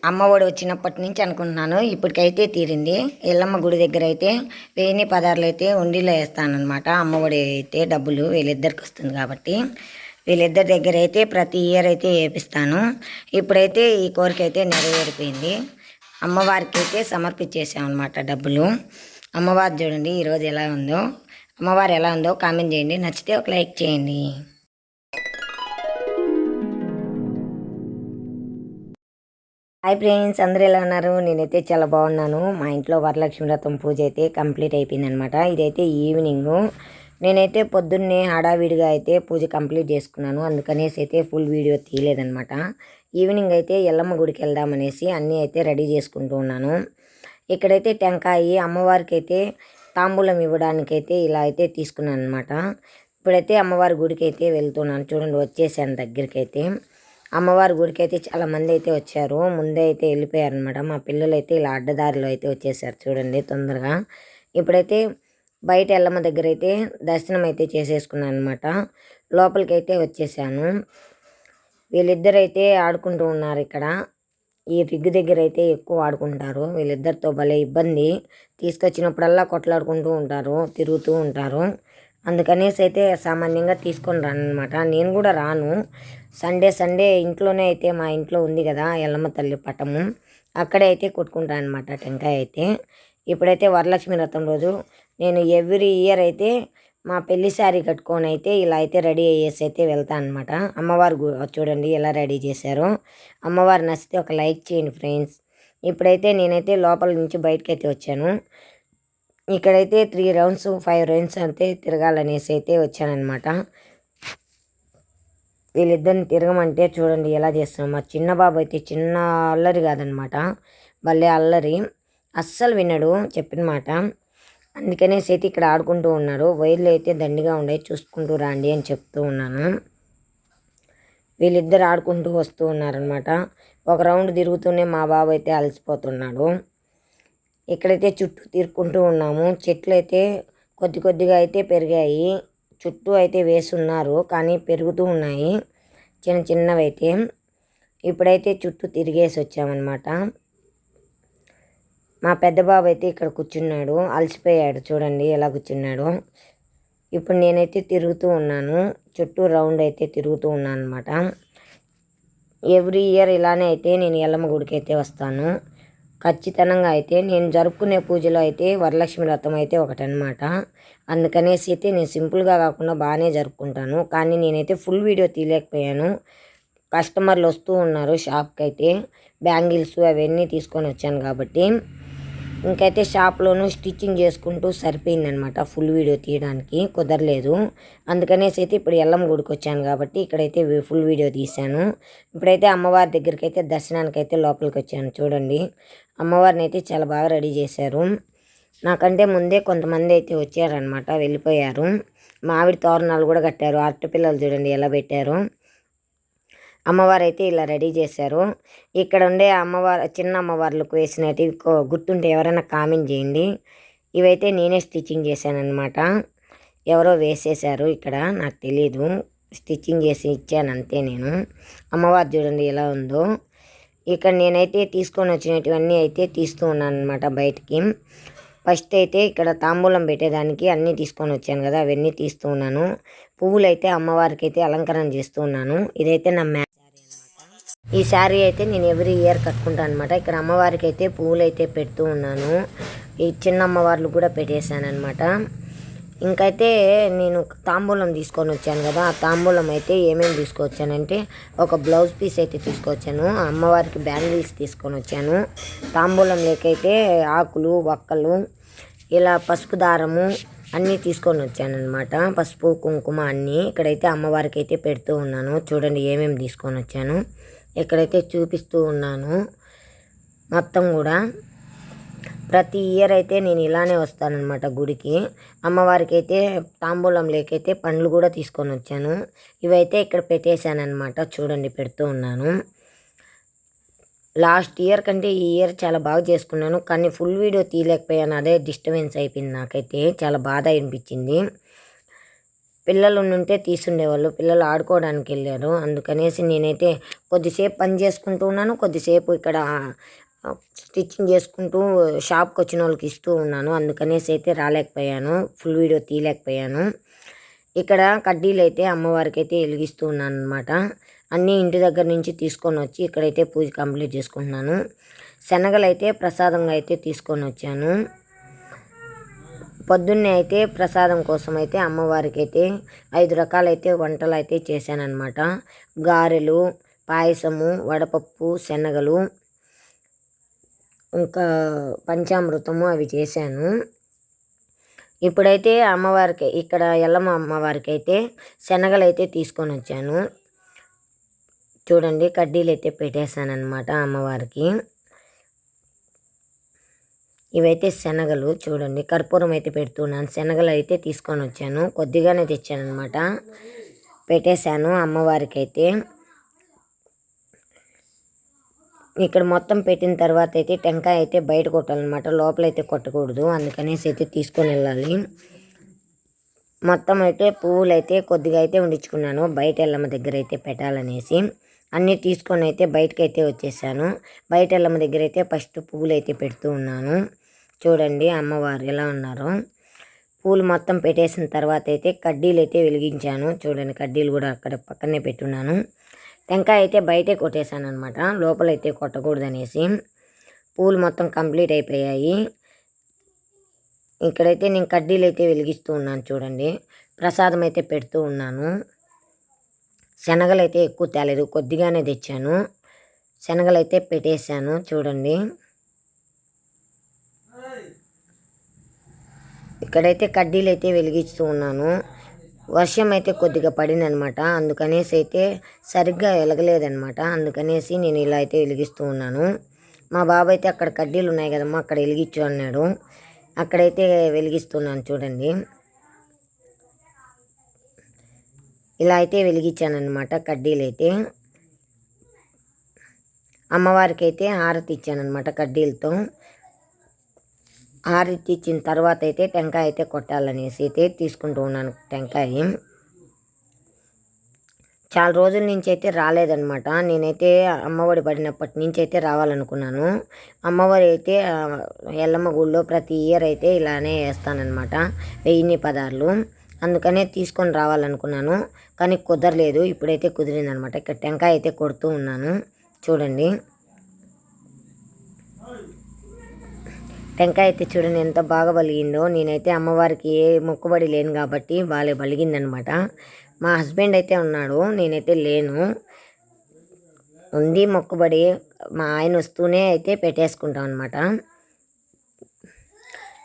అమ్మఒడి వచ్చినప్పటి నుంచి అనుకుంటున్నాను. ఇప్పటికైతే తీరింది. ఎల్లమ్మ గుడి దగ్గర అయితే 1000 పదార్లు అయితే ఉండిలో వేస్తానమాట. అమ్మఒడి అయితే డబ్బులు వీళ్ళిద్దరికి వస్తుంది కాబట్టి వీళ్ళిద్దరి దగ్గర అయితే ప్రతి ఇయర్ అయితే వేపిస్తాను. ఇప్పుడైతే ఈ కోరిక అయితే నెరవేరిపోయింది. అమ్మవారికి అయితే సమర్పించేసామన్నమాట డబ్బులు. అమ్మవారు చూడండి ఈరోజు ఎలా ఉందో, అమ్మవారు ఎలా ఉందో కామెంట్ చేయండి. నచ్చితే ఒక లైక్ చేయండి. హాయ్ ఫ్రెండ్స్, అందరూ ఎలా ఉన్నారు? నేనైతే చాలా బాగున్నాను. మా ఇంట్లో వరలక్ష్మి వ్రతం పూజ అయితే కంప్లీట్ అయిపోయిందనమాట. ఇదైతే ఈవినింగు. నేనైతే పొద్దున్నే హడావిడిగా అయితే పూజ కంప్లీట్ చేసుకున్నాను. అందుకనేసి అయితే ఫుల్ వీడియో తీయలేదనమాట. ఈవినింగ్ అయితే ఎల్లమ్మ గుడికి వెళ్దామనేసి అన్నీ అయితే రెడీ చేసుకుంటూ ఉన్నాను. ఇక్కడైతే టెంకాయి అమ్మవారికి అయితే తాంబూలం ఇవ్వడానికైతే ఇలా అయితే తీసుకున్నాను అనమాట. ఇప్పుడైతే అమ్మవారి గుడికి అయితే వెళ్తున్నాను. చూడండి వచ్చేసాను దగ్గరికి అయితే. అమ్మవారి గుడికి అయితే చాలామంది అయితే వచ్చారు. ముందే అయితే వెళ్ళిపోయారనమాట. మా పిల్లలు అయితే ఇలా అడ్డదారిలో అయితే వచ్చేసారు చూడండి తొందరగా. ఇప్పుడైతే బయట ఎల్లమ్మ దగ్గర అయితే దర్శనం అయితే చేసేసుకున్నాను అనమాట. లోపలికి అయితే వచ్చేసాను. వీళ్ళిద్దరు అయితే ఆడుకుంటూ ఉన్నారు ఇక్కడ. ఈ రిగ్గు దగ్గర అయితే ఎక్కువ ఆడుకుంటారు. వీళ్ళిద్దరితో భలే ఇబ్బంది. తీసుకొచ్చినప్పుడల్లా కొట్లాడుకుంటూ ఉంటారు, తిరుగుతూ ఉంటారు. అందుకనేసి అయితే సామాన్యంగా తీసుకొని రాను అనమాట. నేను కూడా రాను. సండే ఇంట్లోనే అయితే మా ఇంట్లో ఉంది కదా ఎల్లమ్మ తల్లి పటము, అక్కడే అయితే కొట్టుకుంటాను అనమాట టెంకాయ అయితే. ఇప్పుడైతే వరలక్ష్మి వ్రతం రోజు నేను ఎవ్రీ ఇయర్ అయితే మా పెళ్లి శారీ కట్టుకొని అయితే ఇలా అయితే రెడీ అయ్యేసి అయితే వెళ్తాను అనమాట. అమ్మవారు చూడండి ఎలా రెడీ చేశారో. అమ్మవారు నచ్చితే ఒక లైక్ చేయండి ఫ్రెండ్స్. ఇప్పుడైతే నేనైతే లోపల నుంచి బయటకు అయితే వచ్చాను. ఇక్కడైతే 3 రౌండ్స్ 5 రౌండ్స్ అయితే తిరగాలనేసి అయితే వచ్చానమాట. వీళ్ళిద్దరిని తిరగమంటే చూడండి ఎలా చేస్తున్నాం. మా చిన్న బాబు అయితే చిన్న అల్లరి కాదనమాట, భలే అల్లరి, అస్సలు వినడు చెప్పిన మాట. అందుకనేసి అయితే ఇక్కడ ఆడుకుంటూ ఉన్నారు. వైర్లు అయితే దండిగా ఉండే, చూసుకుంటూ రండి అని చెప్తూ ఉన్నాను. వీళ్ళిద్దరు ఆడుకుంటూ వస్తూ ఉన్నారనమాట. ఒక రౌండ్ తిరుగుతూనే మా బాబు అయితే అలసిపోతున్నాడు. ఇక్కడైతే చుట్టూ తిరుక్కుంటూ ఉన్నాము. చెట్లు అయితే కొద్దిగా అయితే పెరిగాయి. చుట్టూ అయితే వేసున్నారు కానీ పెరుగుతూ ఉన్నాయి చిన్నవి అయితే. ఇప్పుడైతే చుట్టూ తిరిగేసి వచ్చామన్నమాట. మా పెద్ద బాబు అయితే ఇక్కడ కూర్చున్నాడు, అలసిపోయాడు చూడండి ఎలా కూర్చున్నాడు. ఇప్పుడు నేనైతే తిరుగుతూ ఉన్నాను, చుట్టూ రౌండ్ అయితే తిరుగుతూ ఉన్నాను అనమాట. ఎవ్రీ ఇయర్ ఇలానే అయితే నేను ఎల్లమ్మ గుడికి అయితే వస్తాను ఖచ్చితంగా. అయితే నేను జరుపుకునే పూజలో అయితే వరలక్ష్మి వ్రతం అయితే ఒకటనమాట. అందుకనేసి అయితే నేను సింపుల్గా కాకుండా బాగానే జరుపుకుంటాను. కానీ నేనైతే ఫుల్ వీడియో తీయలేకపోయాను. కస్టమర్లు వస్తూ ఉన్నారు షాప్కి అయితే. బ్యాంగిల్స్ అవన్నీ తీసుకొని వచ్చాను కాబట్టి ఇంకైతే షాప్లోనూ స్టిచ్చింగ్ చేసుకుంటూ సరిపోయిందనమాట. ఫుల్ వీడియో తీయడానికి కుదరలేదు. అందుకనేసి అయితే ఇప్పుడు ఎల్లమ్మ గుడికి వచ్చాను కాబట్టి ఇక్కడైతే ఫుల్ వీడియో తీశాను. ఇప్పుడైతే అమ్మవారి దగ్గరికి అయితే దర్శనానికి అయితే లోపలికి వచ్చాను. చూడండి అమ్మవారిని అయితే చాలా బాగా రెడీ చేశారు. నాకంటే ముందే కొంతమంది అయితే వచ్చారనమాట, వెళ్ళిపోయారు. మామిడి తోరణాలు కూడా కట్టారు. అరటి పిల్లలు చూడండి ఎలా పెట్టారు. అమ్మవారు అయితే ఇలా రెడీ చేశారు. ఇక్కడ ఉండే అమ్మవారు చిన్న అమ్మవార్లకు వేసినట్టు గుర్తుంటే ఎవరైనా కామెంట్ చేయండి. ఇవైతే నేనే స్టిచ్చింగ్ చేశానన్నమాట. ఎవరో వేసేసారు ఇక్కడ, నాకు తెలీదు. స్టిచ్చింగ్ చేసి ఇచ్చాను అంతే నేను. అమ్మవారు చూడండి ఎలా ఉందో. ఇక్కడ నేనైతే తీసుకొని వచ్చినటువన్నీ అయితే తీస్తూ ఉన్నాను అనమాట బయటికి. ఫస్ట్ అయితే ఇక్కడ తాంబూలం పెట్టేదానికి అన్నీ తీసుకొని వచ్చాను కదా, అవన్నీ తీస్తూ ఉన్నాను. పువ్వులు అయితే అమ్మవారికి అయితే అలంకరణ చేస్తూ ఉన్నాను. ఇదైతే నా ఈ శారీ అయితే నేను ఎవ్రీ ఇయర్ కట్టుకుంటాను అనమాట. ఇక్కడ అమ్మవారికి అయితే పువ్వులు అయితే పెడుతూ ఉన్నాను. ఈ చిన్న అమ్మవార్లు కూడా పెట్టేశాను అనమాట. ఇంకైతే నేను తాంబూలం తీసుకొని వచ్చాను కదా, ఆ తాంబూలం అయితే ఏమేమి తీసుకొచ్చానంటే ఒక బ్లౌజ్ పీస్ అయితే తీసుకొచ్చాను, అమ్మవారికి బ్యాంగిల్స్ తీసుకొని వచ్చాను, తాంబూలం లేకైతే ఆకులు వక్కలు ఇలా పసుపు దారము అన్నీ తీసుకొని వచ్చాను అనమాట. పసుపు కుంకుమ అన్నీ ఇక్కడైతే అమ్మవారికి అయితే పెడుతూ ఉన్నాను. చూడండి ఏమేమి తీసుకొని వచ్చాను ఇక్కడైతే చూపిస్తూ ఉన్నాను. మొత్తం కూడా ప్రతి ఇయర్ అయితే నేను ఇలానే వస్తానన్నమాట గుడికి. అమ్మవారికి అయితే తాంబూలం లేకైతే పండ్లు కూడా తీసుకొని వచ్చాను. ఇవైతే ఇక్కడ పెట్టేశాను అనమాట. చూడండి పెడుతూ ఉన్నాను. లాస్ట్ ఇయర్ కంటే ఈ ఇయర్ చాలా బాగా చేసుకున్నాను, కానీ ఫుల్ వీడియో తీయలేకపోయాను. అదే డిస్టర్బెన్స్ అయిపోయింది నాకైతే, చాలా బాధ అనిపించింది. పిల్లలు ఉంటే తీసుండేవాళ్ళు, పిల్లలు ఆడుకోవడానికి వెళ్ళారు. అందుకనేసి నేనైతే కొద్దిసేపు పని చేసుకుంటూ ఉన్నాను, కొద్దిసేపు ఇక్కడ స్టిచ్చింగ్ చేసుకుంటూ షాప్కి వచ్చిన వాళ్ళకి ఇస్తూ ఉన్నాను. అందుకనేసి అయితే రాలేకపోయాను, ఫుల్ వీడియో తీయలేకపోయాను. ఇక్కడ కడ్డీలు అయితే అమ్మవారికి అయితే వెలిగిస్తూ ఉన్నాను అనమాట. అన్నీ ఇంటి దగ్గర నుంచి తీసుకొని వచ్చి ఇక్కడైతే పూజ కంప్లీట్ చేసుకుంటున్నాను. శనగలు అయితే ప్రసాదంగా అయితే తీసుకొని వచ్చాను. పొద్దున్నే అయితే ప్రసాదం కోసం అయితే అమ్మవారికి అయితే 5 రకాలైతే వంటలు అయితే చేశానన్నమాట. గారెలు, పాయసము, వడపప్పు, శనగలు, ఇంకా పంచామృతము అవి చేశాను. ఇప్పుడైతే అమ్మవారికి ఇక్కడ ఎల్లమ్మ అమ్మవారికి అయితే శనగలు అయితే తీసుకొని వచ్చాను. చూడండి, కడ్డీలు అయితే పెట్టేశాను అనమాట అమ్మవారికి. ఇవైతే శనగలు చూడండి, కర్పూరం అయితే పెడుతున్నాను. శనగలు అయితే తీసుకొని వచ్చాను, కొద్దిగానే తెచ్చాను అనమాట. పెట్టేశాను అమ్మవారికి అయితే. ఇక్కడ మొత్తం పెట్టిన తర్వాత అయితే టెంకాయ అయితే బయట కొట్టాలన్నమాట, లోపలైతే కొట్టకూడదు. అందుకనేసి అయితే తీసుకొని వెళ్ళాలి. మొత్తం అయితే పువ్వులు అయితే కొద్దిగా అయితే ఉండించుకున్నాను, బయట ఎల్లమ్మ దగ్గర అయితే పెట్టాలనేసి. అన్నీ తీసుకొని అయితే బయటకు అయితే వచ్చేసాను. బయట ఎల్లమ్మ దగ్గర అయితే ఫస్ట్ పువ్వులు అయితే పెడుతూ ఉన్నాను. చూడండి అమ్మవారు ఎలా ఉన్నారో. పూలు మొత్తం పెట్టేసిన తర్వాత అయితే కడ్డీలు అయితే వెలిగించాను. చూడండి, కడ్డీలు కూడా అక్కడ పక్కనే పెట్టున్నాను. టెంకాయ అయితే బయటే కొట్టేశాను అనమాట, లోపలైతే కొట్టకూడదనేసి. పూలు మొత్తం కంప్లీట్ అయిపోయాయి. ఇక్కడైతే నేను కడ్డీలు అయితే వెలిగిస్తూ ఉన్నాను. చూడండి, ప్రసాదం అయితే పెడుతూ ఉన్నాను. శనగలు అయితే ఎక్కువ తేలేదు, కొద్దిగానే తెచ్చాను. శనగలు అయితే పెట్టేశాను. చూడండి, ఇక్కడైతే కడ్డీలు అయితే వెలిగిస్తూ ఉన్నాను. వర్షం అయితే కొద్దిగా పడిందనమాట, అందుకనేసి అయితే సరిగ్గా వెలగలేదనమాట. అందుకనేసి నేను ఇలా అయితే వెలిగిస్తూ ఉన్నాను. మా బాబాయ్ అయితే అక్కడ కడ్డీలు ఉన్నాయి కదమ్మా, అక్కడ వెలిగించు అన్నాడు. అక్కడైతే వెలిగిస్తున్నాను. చూడండి, ఇలా అయితే వెలిగించానమాట కడ్డీలు అయితే. అమ్మవారికి అయితే హారతి ఇచ్చానమాట కడ్డీలతో. హారతి ఇచ్చిన తర్వాత అయితే టెంకాయ అయితే కొట్టాలనేసి అయితే తీసుకుంటూ ఉన్నాను టెంకాయ. చాలా రోజుల నుంచి అయితే రాలేదనమాట. నేనైతే అమ్మఒడి పడినప్పటి నుంచి అయితే రావాలనుకున్నాను. అమ్మవారి అయితే ఎల్లమ్మ గుళ్ళో ప్రతి ఇయర్ అయితే ఇలానే వేస్తానన్నమాట, 1000 పదార్లు. అందుకనే తీసుకొని రావాలనుకున్నాను, కానీ కుదరలేదు. ఇప్పుడైతే కుదిరిందనమాట. ఇక్కడ టెంకాయ అయితే కొడుతూ ఉన్నాను. చూడండి, టెంకాయ అయితే చూడండి ఎంత బాగా బలిగిందో. నేనైతే అమ్మవారికి ఏ మొక్కుబడి లేను కాబట్టి బాగా బలిగిందనమాట. మా హస్బెండ్ అయితే ఉన్నాడు, నేనైతే లేను. ఉంది మొక్కుబడి, మా ఆయన వస్తూనే అయితే పెట్టేసుకుంటాం అనమాట.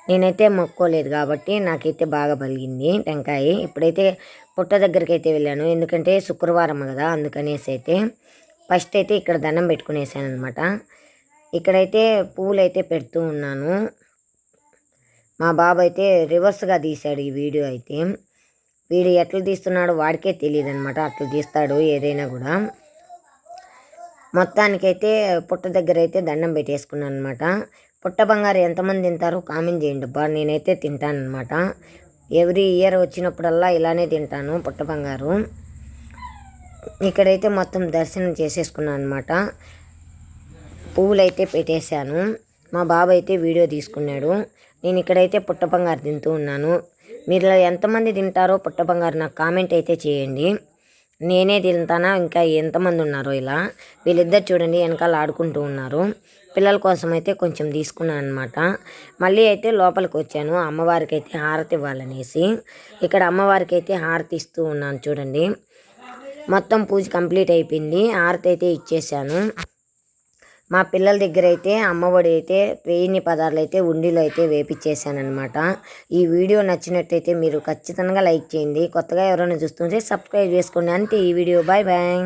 నేనైతే మొక్కోలేదు కాబట్టి నాకైతే బాగా బలిగింది టెంకాయ. ఇప్పుడైతే పుట్ట దగ్గరికి అయితే వెళ్ళాను, ఎందుకంటే శుక్రవారం కదా, అందుకనేసి అయితే ఫస్ట్ అయితే ఇక్కడ దండం పెట్టుకునేసాను అనమాట. ఇక్కడైతే పువ్వులు అయితే పెడుతూ ఉన్నాను. మా బాబు అయితే రివర్స్గా తీశాడు ఈ వీడియో అయితే. వీడు ఎట్లా తీస్తున్నాడో వాడికే తెలియదు అనమాట, అట్లా తీస్తాడు ఏదైనా కూడా. మొత్తానికైతే పుట్ట దగ్గర అయితే దండం పెట్టేసుకున్నాను అనమాట. పుట్ట బంగారు ఎంతమంది తింటారో కామెంట్ చేయండి బా. నేనైతే తింటాను అనమాట, ఎవ్రీ ఇయర్ వచ్చినప్పుడల్లా ఇలానే తింటాను పుట్ట బంగారు. ఇక్కడైతే మొత్తం దర్శనం చేసేసుకున్నాను అనమాట. పువ్వులు అయితే పెట్టేశాను. మా బాబు అయితే వీడియో తీసుకున్నాడు. నేను ఇక్కడైతే పుట్ట బంగారు తింటూ ఉన్నాను. మీరు ఎంతమంది తింటారో పుట్ట బంగారు నాకు కామెంట్ అయితే చేయండి. నేనే తింటానా, ఇంకా ఎంతమంది ఉన్నారో ఇలా. వీళ్ళిద్దరు చూడండి వెనకాల ఆడుకుంటూ ఉన్నారు. పిల్లల కోసం అయితే కొంచెం తీసుకున్నాను అనమాట. మళ్ళీ అయితే లోపలికి వచ్చాను అమ్మవారికి అయితే హారతి ఇవ్వాలనేసి. ఇక్కడ అమ్మవారికి అయితే హారతి ఇస్తూ ఉన్నాను. చూడండి, మొత్తం పూజ కంప్లీట్ అయిపోయింది. హారతి అయితే ఇచ్చేసాను. మా పిల్లల దగ్గర అయితే అమ్మఒడి అయితే 1000 పదార్లు అయితే ఉండిలో అయితే వేపించేసానమాట. ఈ వీడియో నచ్చినట్టయితే మీరు ఖచ్చితంగా లైక్ చేయండి. కొత్తగా ఎవరైనా చూస్తుంటే సబ్స్క్రైబ్ చేసుకోండి. అంతే ఈ వీడియో. Bye bye.